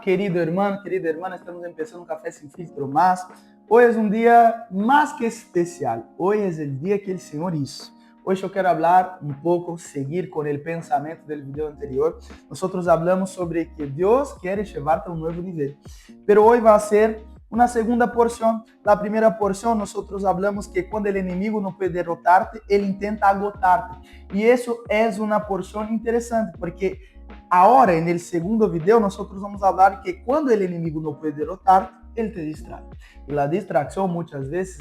querida hermana, estamos empezando un Café Sin Filtro más. Hoy es un día más que especial. Hoy es el día que el Señor hizo. Hoy yo quiero hablar un poco, seguir con el pensamiento del video anterior. Nosotros hablamos sobre que Dios quiere llevarte a un nuevo nivel. Pero hoy va a ser una segunda porción. La primera porción nosotros hablamos que cuando el enemigo no puede derrotarte, él intenta agotarte. Y eso es una porción interesante porque ahora en el segundo video nosotros vamos a hablar que cuando el enemigo no puede derrotarte, él te distrae. Y la distracción muchas veces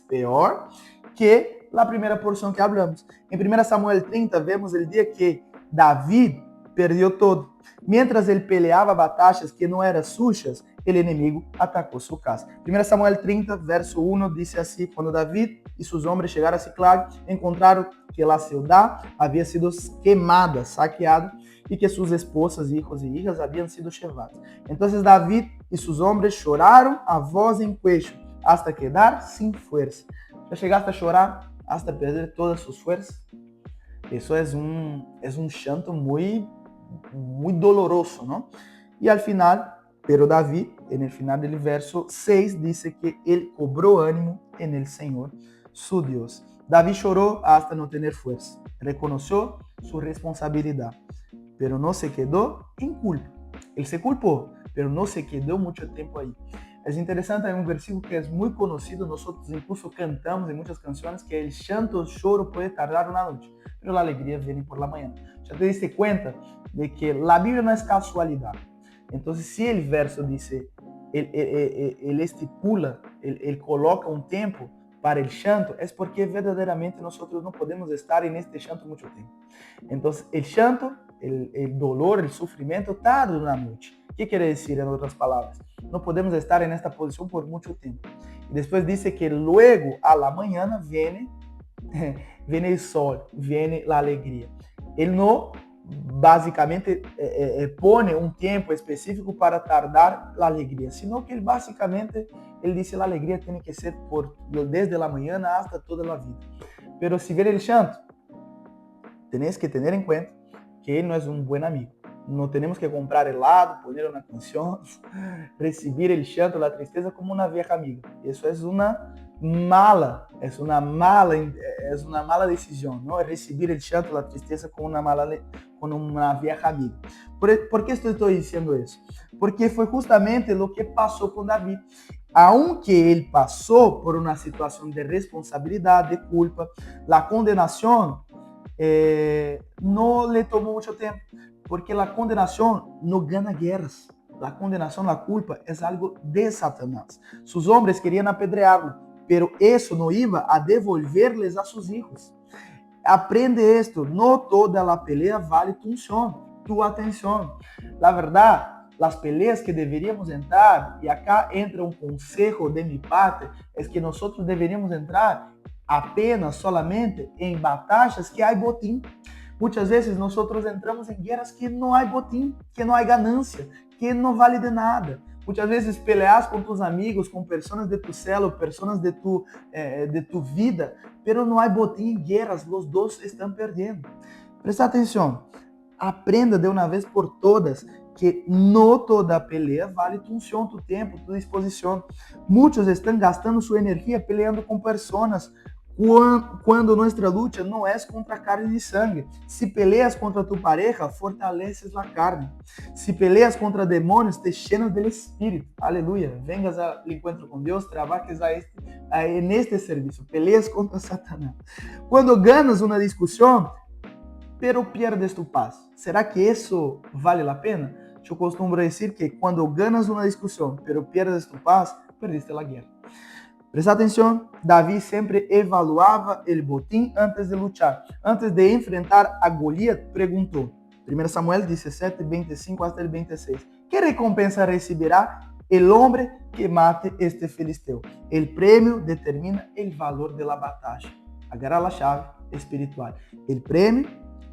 peor que la primera porción que hablamos. En 1 Samuel 30 vemos el día que David perdió todo. Mientras él peleaba batallas que no eran suyas, el enemigo atacó su casa. 1 Samuel 30, verso 1 dice así: cuando David y sus hombres llegaron a Ciclag, encontraron que la ciudad había sido quemada, saqueada, y que sus esposas, hijos y hijas habían sido llevados. Entonces David y sus hombres lloraron a voz en cuello, hasta quedar sin fuerza. ¿Ya llegaste a llorar hasta perder todas sus fuerzas? Eso es un llanto muy doloroso, ¿no? Y al final, pero David, en el final del verso 6, dice que él cobró ánimo en el Señor, su Dios. David lloró hasta no tener fuerza, reconoció su responsabilidad, pero no se quedó en culpa. Él se culpó, pero no se quedó mucho tiempo ahí. Es interesante, hay un versículo que es muy conocido, nosotros incluso cantamos en muchas canciones, que el llanto, el lloro puede tardar una noche, pero la alegría viene por la mañana. Ya te diste cuenta de que la Biblia no es casualidad. Entonces, si el verso dice, él estipula, él coloca un tiempo para el llanto, es porque verdaderamente nosotros no podemos estar en este llanto mucho tiempo. Entonces, el llanto, el dolor, el sufrimiento tarda una noche. ¿Qué quiere decir en otras palabras? No podemos estar en esta posición por mucho tiempo. Y después dice que luego a la mañana viene el sol, viene la alegría. Él no básicamente pone un tiempo específico para tardar la alegría, sino que él básicamente, él dice la alegría tiene que ser desde la mañana hasta toda la vida. Pero si viene el llanto, tenés que tener en cuenta que él no es un buen amigo. No tenemos que comprar helado, poner una canción, recibir el llanto, la tristeza como una vieja amiga. Eso es una mala decisión, ¿no? Recibir el llanto, la tristeza como una vieja amiga. ¿Por qué estoy diciendo eso? Porque fue justamente lo que pasó con David. Aunque él pasó por una situación de responsabilidad, de culpa, la condenación no le tomó mucho tiempo, porque la condenación no gana guerras. La condenación, la culpa, es algo de Satanás. Sus hombres querían apedrearlo, pero eso no iba a devolverles a sus hijos. Aprende esto, no toda la pelea vale tu unción, tu atención. La verdad, las peleas que deberíamos entrar, y acá entra un consejo de mi parte, es que nosotros deberíamos entrar apenas, solamente, en batallas que hay botín. Muchas veces nosotros entramos en guerras que no hay botín, que no hay ganancia, que no vale de nada. Muchas veces peleas con tus amigos, con personas de tu celo, personas de tu vida, pero no hay botín en guerras, los dos están perdiendo. Presta atención, aprenda de una vez por todas que no toda pelea vale tu unción, tu tiempo, tu disposición. Muchos están gastando su energía peleando con personas, quando nuestra lucha não é contra carne e sangue. Se peleas contra tu pareja, fortaleces a carne. Se peleas contra demônios, te llenas del espírito. Aleluia. Vengas al encuentro com Deus, trabajes neste serviço. Peleas contra Satanás. Quando ganas uma discussão, pero pierdes tu paz. Será que isso vale a pena? Eu costumo dizer que quando ganas uma discussão, pero pierdes tu paz, perdiste a guerra. Presta atenção, Davi sempre evaluava o botim antes de lutar. Antes de enfrentar a Goliat, perguntou. 1 Samuel 17, 25 hasta el 26. ¿Qué recompensa recibirá el hombre que mate este filisteo? El premio determina el valor de la batalla. Agarra la chave espiritual. El premio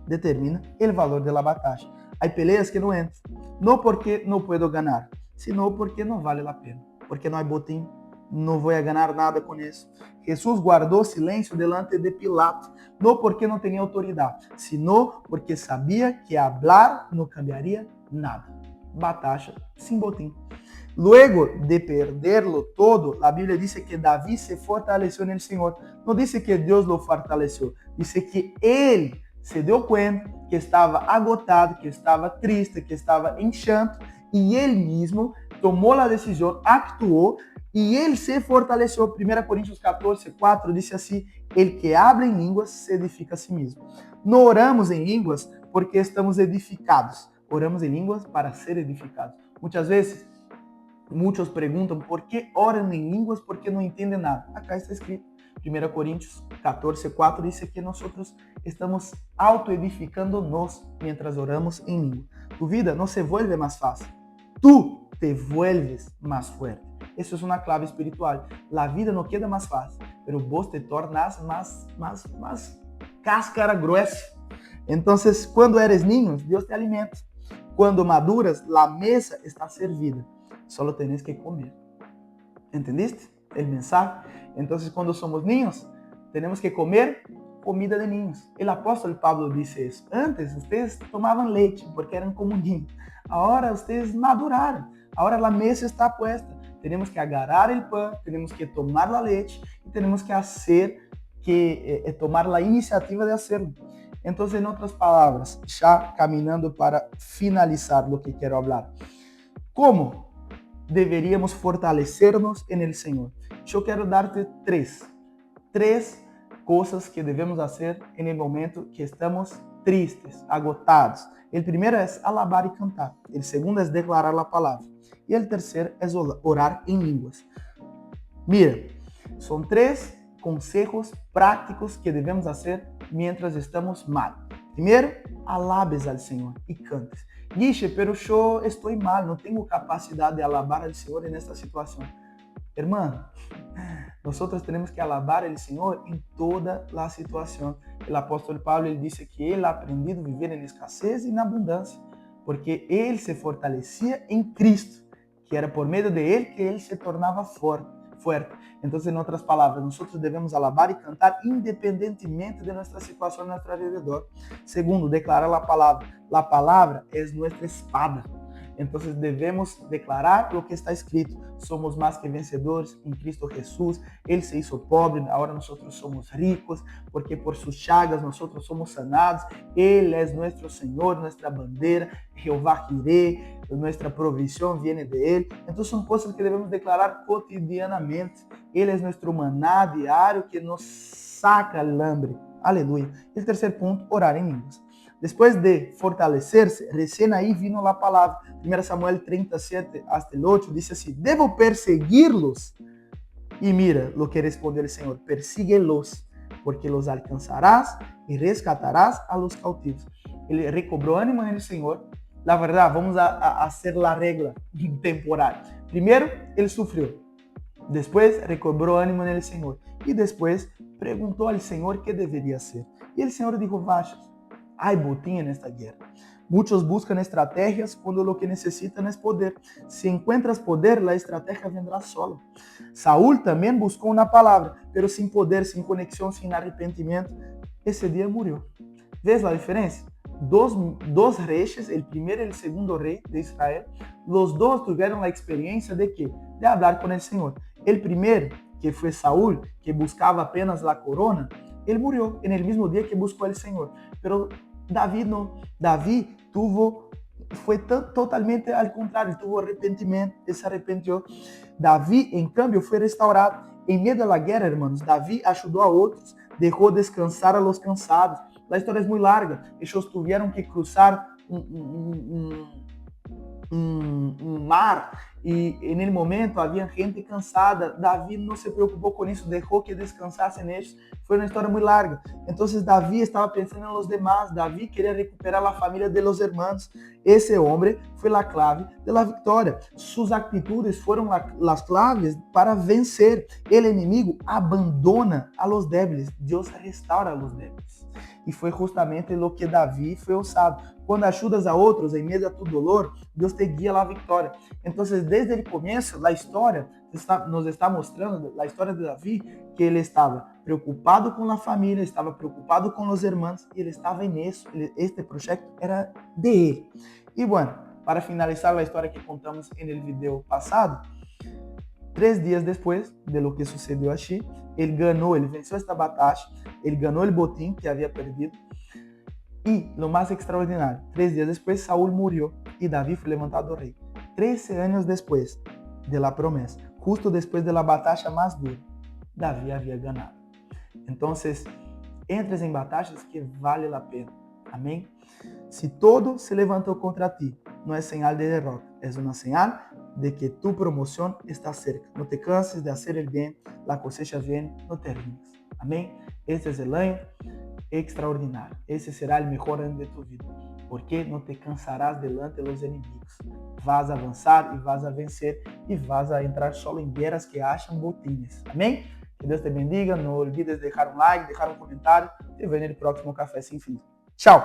determina el valor de la batalla. Hay peleas que no entran, no porque no puedo ganar, sino porque no vale la pena, porque no hay botín. Não vou ganhar nada com isso. Jesus guardou silêncio delante de Pilato, não porque não tinha autoridade, sino porque sabia que falar não cambiaria nada. batalla sin botín. Luego de perderlo todo, la Biblia dice que David se fortaleció en el Señor. No dice que Dios lo fortaleció, dice que él se dio cuenta que estaba agotado, que estaba triste, que estaba en llanto, y él mismo tomó la decisión, actuó, y él se fortaleció. 1 Corintios 14, 4 dice así: el que habla en lenguas se edifica a sí mismo. No oramos en lenguas porque estamos edificados, oramos en lenguas para ser edificados. Muchas veces, muchos preguntam por que oram em línguas porque não entendem nada. Acá está escrito, 1 Coríntios 14, 4, diz que nós estamos autoedificando-nos mientras oramos em língua. Tu vida não se vuelve mais fácil, tu te vuelves mais fuerte. Isso é uma clave espiritual. A vida não queda mais fácil, mas vos te tornas mais cáscara gruesa. Então, quando eres niño, Deus te alimenta. Quando maduras, a mesa está servida. Solo tenés que comer. ¿Entendiste el mensaje? Entonces, cuando somos niños, tenemos que comer comida de niños. El apóstol Pablo dice eso. Antes, ustedes tomaban leche porque eran como niños. Ahora, ustedes maduraron. Ahora la mesa está puesta. Tenemos que agarrar el pan, tenemos que tomar la leche y tenemos que tomar la iniciativa de hacerlo. Entonces, en otras palabras, ya caminando para finalizar lo que quiero hablar. ¿Cómo deveríamos fortalecernos en el Señor? Yo quiero darte tres cosas que debemos hacer en el momento que estamos tristes, agotados. El primero es alabar y cantar. El segundo es declarar la palabra. Y el tercero es orar en lenguas. Mira, son tres consejos prácticos que debemos hacer mientras estamos mal. Primero, alabes al Señor y cantes. Guiche, pero yo estoy mal, no tengo capacidad de alabar al Señor en esta situación. Hermano, nosotros tenemos que alabar al Señor en toda la situación. El apóstol Pablo él dice que él ha aprendido a vivir en escasez y en abundancia, porque él se fortalecía en Cristo, que era por medio de él que él se tornaba fuerte. Entonces, en otras palabras, nosotros debemos alabar y cantar independientemente de nuestra situación a nuestro alrededor. Segundo, declarar la palabra. La palabra es nuestra espada. Entonces debemos declarar lo que está escrito. Somos más que vencedores en Cristo Jesús. Él se hizo pobre, ahora nosotros somos ricos, porque por sus llagas nosotros somos sanados. Él es nuestro Señor, nuestra bandera, Jehová Jireh, nuestra provisión viene de Él. Entonces son cosas que debemos declarar cotidianamente. Él es nuestro maná diario que nos saca el hambre. Aleluya. El tercer punto, orar en lenguas. Después de fortalecerse, recién ahí vino la palabra. 1 Samuel 37 hasta el 8 dice así: debo perseguirlos. Y mira lo que respondió el Señor: persíguelos, porque los alcanzarás y rescatarás a los cautivos. Él recobró ánimo en el Señor. La verdad, vamos a hacer la regla temporal. Primero, él sufrió. Después, recobró ánimo en el Señor. Y después, preguntó al Señor qué debería hacer. Y el Señor dijo: vayas. Hay botín en esta guerra. Muchos buscan estrategias cuando lo que necesitan es poder. Si encuentras poder, la estrategia vendrá sola. Saúl también buscó una palabra, pero sin poder, sin conexión, sin arrepentimiento. Ese día murió. ¿Ves la diferencia? Dos reyes, el primero y el segundo rey de Israel, los dos tuvieron la experiencia de ¿qué? De hablar con el Señor. El primero, que fue Saúl, que buscaba apenas la corona, él murió en el mismo día que buscó al Señor. Pero David no. David fue totalmente al contrario, tuvo arrepentimiento, se arrepintió. David, en cambio, fue restaurado. En medio de la guerra, hermanos, David ayudó a otros, dejó descansar a los cansados. La historia es muy larga. Ellos tuvieron que cruzar un mar y en el momento había gente cansada. David no se preocupó con eso, dejó que descansasen ellos. Fue una historia muy larga. Entonces David estaba pensando en los demás. David quería recuperar la familia de los hermanos. Ese hombre fue la clave de la victoria. Sus actitudes fueron las claves para vencer. El enemigo abandona a los débiles. Dios restaura a los débiles. E foi justamente lo que Davi foi usado. Quando ajudas a outros em meio a tu dolor, Deus te guia à vitória. Então, desde o começo, a história nos está mostrando, a história de Davi, que ele estava preocupado com a família, estava preocupado com os irmãos, e ele estava nisso. Este projeto era de ele. E, bueno, para finalizar a história que contamos no vídeo passado, 3 dias depois de lo que sucedeu aqui, ele venceu esta batalha, ele ganhou o botim que havia perdido. E, lo mais extraordinário, 3 dias depois, Saúl morreu e Davi foi levantado rei. 13 anos depois de la promessa, justo depois da batalha mais dura, Davi havia ganhado. Então, entres em batalhas que vale a pena. Amém? Se todo se levantou contra ti, não é señal de derrota, é uma señal de que tu promoção está cerca. Não te canses de fazer o bem, a cosecha vem, não te rindas. Amém? Este é o ano extraordinário. Esse será o melhor ano de tu vida, porque não te cansarás delante dos inimigos. Vas a avançar e vas a vencer e vas a entrar só em guerras que acham botines. Amém? Que Deus te bendiga. Não olvides deixar um like, deixar um comentário e ver no próximo Café Sem Fim. Tchau!